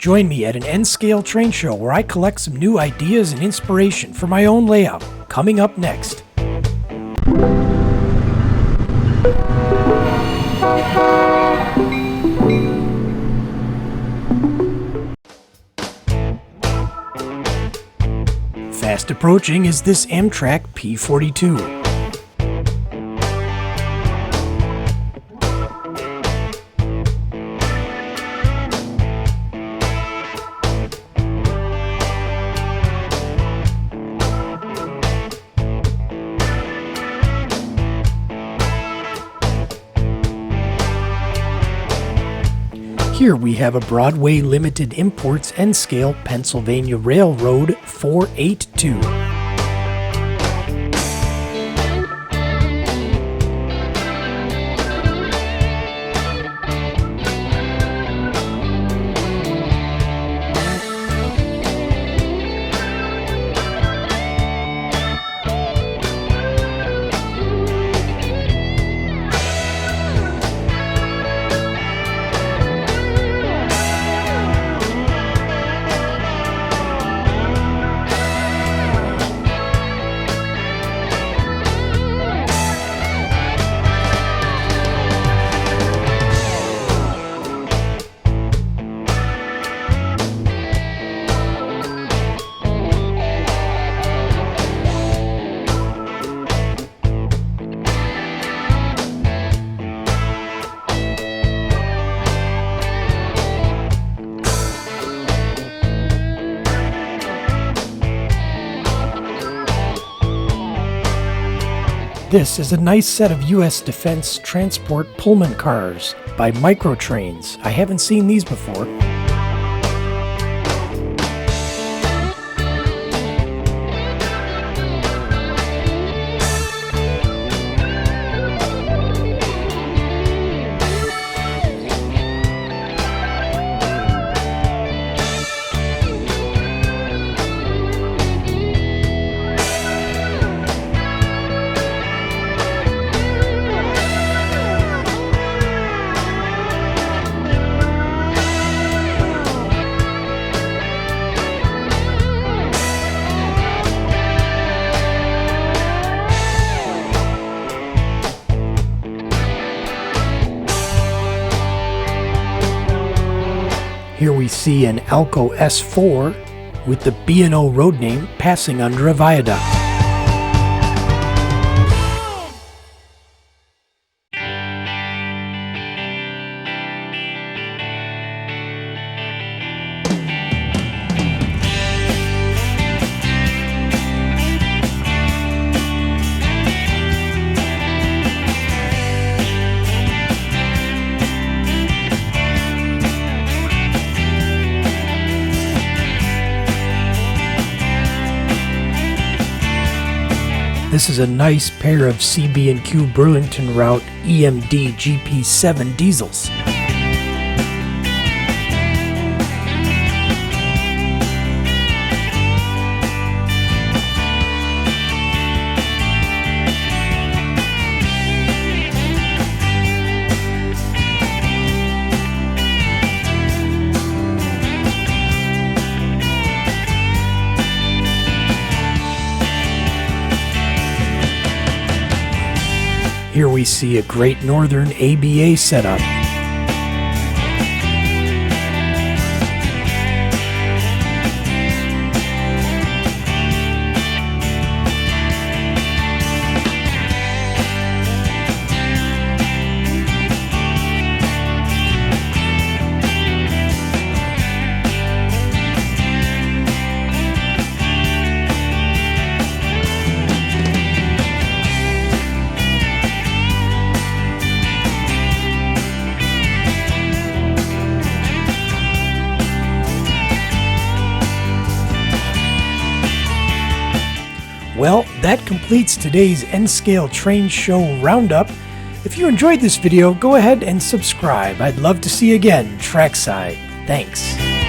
Join me at an N-Scale train show where I collect some new ideas and inspiration for my own layout. Coming up next. Fast approaching is this Amtrak P42. Here we have a Broadway Limited Imports N-Scale Pennsylvania Railroad 482. This is a nice set of U.S. Defense Transport Pullman cars by Microtrains. I haven't seen these before. Here we see an Alco S4 with the B&O road name passing under a viaduct. This is a nice pair of CB&Q Burlington Route EMD GP7 diesels. Here we see a Great Northern ABA setup. Well, that completes today's N-Scale Train Show Roundup. If you enjoyed this video, go ahead and subscribe. I'd love to see you again trackside. Thanks.